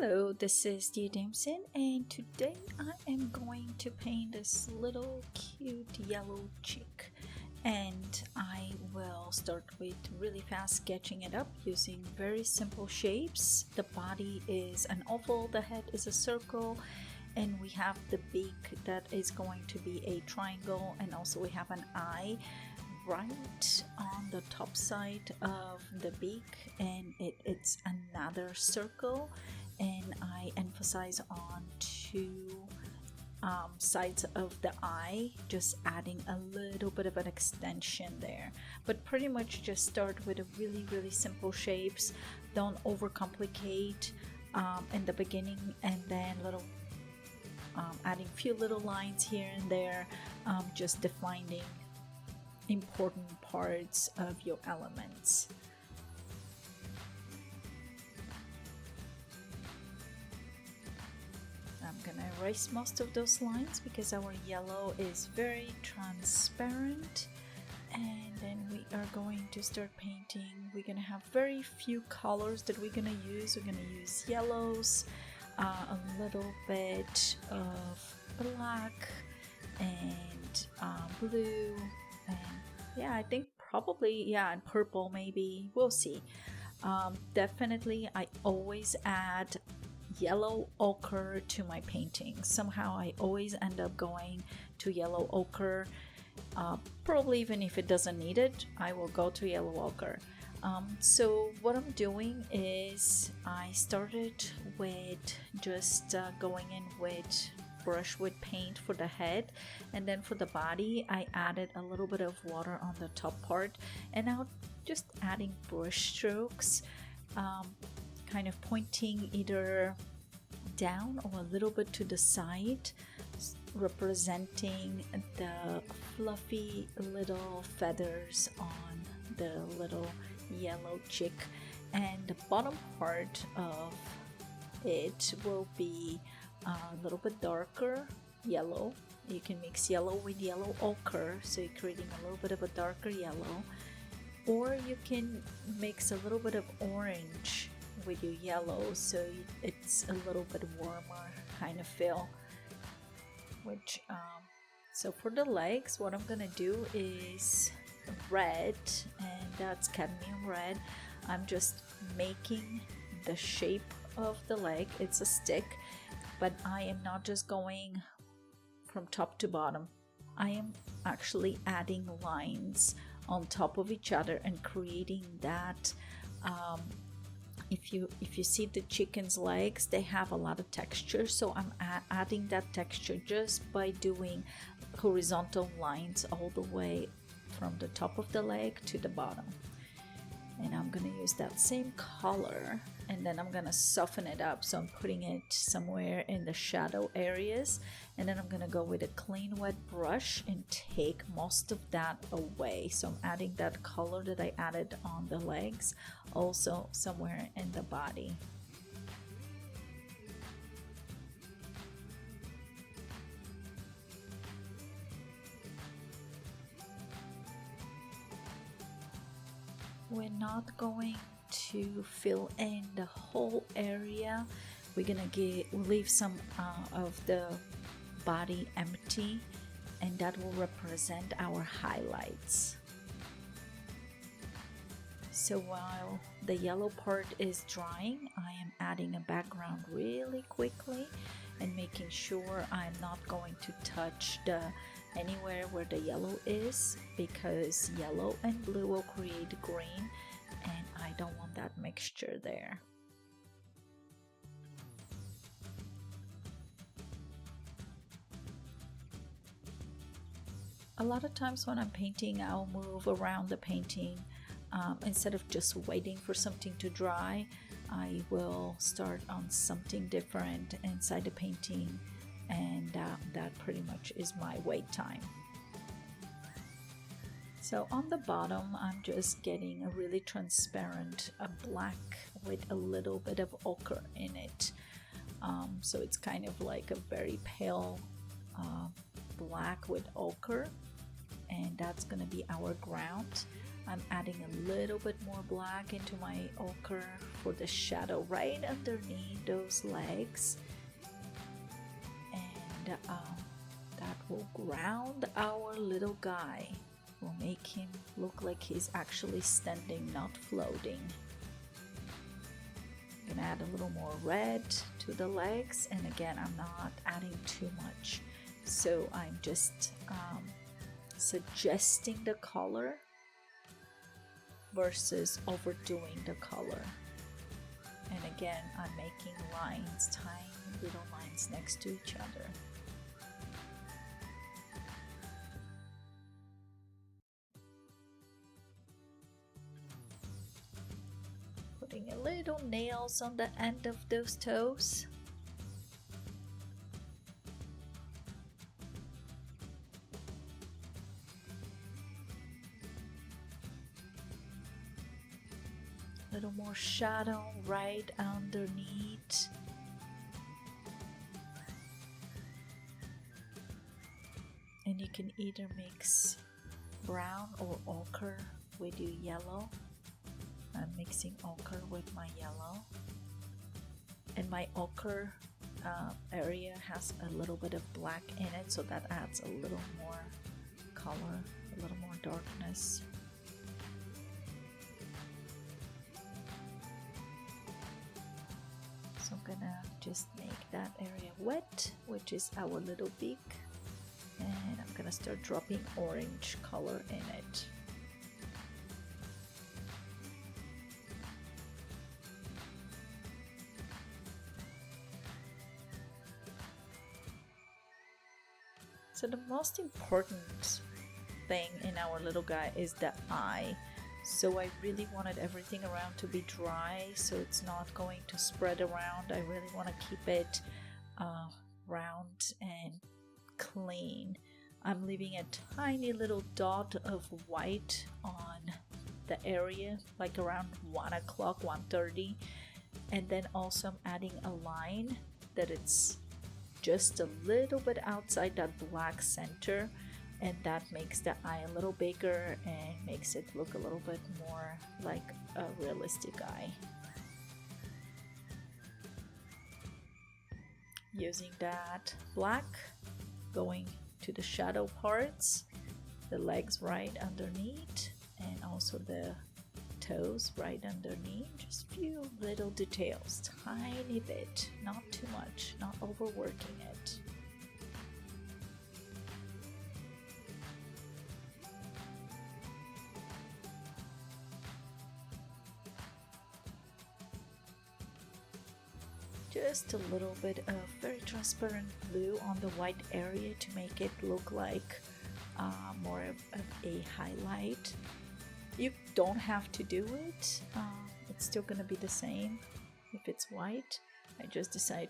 Hello, this is Dia Damson, and today I am going to paint this little cute yellow chick. And I will start with really fast sketching it up using very simple shapes. The body is an oval, the head is a circle, and we have the beak that is going to be a triangle, and also we have an eye right on the top side of the beak, and it's another circle, and I emphasize on two sides of the eye, just adding a little bit of an extension there. But pretty much just start with a really simple shapes. Don't overcomplicate in the beginning, and then little adding few little lines here and there, just defining important parts of your elements. I'm gonna erase most of those lines because our yellow is very transparent, and then we are going to start painting. We're gonna have very few colors that we're gonna use. We're gonna use yellows, a little bit of black, and blue, and yeah, I think probably, and purple maybe, we'll see. Definitely I always add yellow ochre to my painting. Somehow I always end up going to yellow ochre. Probably even if it doesn't need it, I will go to yellow ochre. So what I'm doing is I started with just going in with brushwood paint for the head, and then for the body I added a little bit of water on the top part, and now just adding brush strokes, kind of pointing either down or a little bit to the side, representing the fluffy little feathers on the little yellow chick. And the bottom part of it will be a little bit darker yellow. You can mix yellow with yellow ochre, so you're creating a little bit of a darker yellow, or you can mix a little bit of orange with your yellow, so it's a little bit warmer kind of feel. Which so for the legs, what I'm gonna do is red, and that's cadmium red. I'm just making the shape of the leg. It's a stick, but I am not just going from top to bottom. I am actually adding lines on top of each other and creating that. If you see the chicken's legs, they have a lot of texture, so I'm adding that texture just by doing horizontal lines all the way from the top of the leg to the bottom. And I'm gonna use that same color, and then I'm gonna soften it up, so I'm putting it somewhere in the shadow areas, and then I'm gonna go with a clean wet brush and take most of that away. So I'm adding that color that I added on the legs also somewhere in the body. We're not going to fill in the whole area. We're gonna leave some of the body empty, and that will represent our highlights. So while the yellow part is drying, I am adding a background really quickly and making sure I'm not going to touch anywhere where the yellow is, because yellow and blue will create green, and I don't want that mixture there. A lot of times when I'm painting, I'll move around the painting. Instead of just waiting for something to dry, I will start on something different inside the painting, and that pretty much is my wait time. So on the bottom, I'm just getting a really transparent black with a little bit of ochre in it. So it's kind of like a very pale black with ochre, and that's gonna be our ground. I'm adding a little bit more black into my ochre for the shadow right underneath those legs, and that will ground our little guy. Will make him look like he's actually standing, not floating. I'm gonna add a little more red to the legs, and again, I'm not adding too much, so I'm just suggesting the color versus overdoing the color. And again, I'm making lines, tiny little lines next to each other. Putting a little nails on the end of those toes. A little more shadow right underneath. And you can either mix brown or ochre with your yellow. I'm mixing ochre with my yellow, and my ochre area has a little bit of black in it, so that adds a little more color, a little more darkness. So I'm gonna just make that area wet, which is our little beak, and I'm gonna start dropping orange color in it. So the most important thing in our little guy is the eye. So I really wanted everything around to be dry, so it's not going to spread around. I really want to keep it round and clean. I'm leaving a tiny little dot of white on the area, like around 1 o'clock, 1:30. And then also I'm adding a line that it's just a little bit outside that black center, and that makes the eye a little bigger and makes it look a little bit more like a realistic eye. Using that black, going to the shadow parts, the legs right underneath, and also the toes right underneath. Just few little details, tiny bit, not too much, not overworking it. Just a little bit of very transparent blue on the white area to make it look like more of a highlight. You don't have to do it, it's still gonna be the same if it's white. I just decided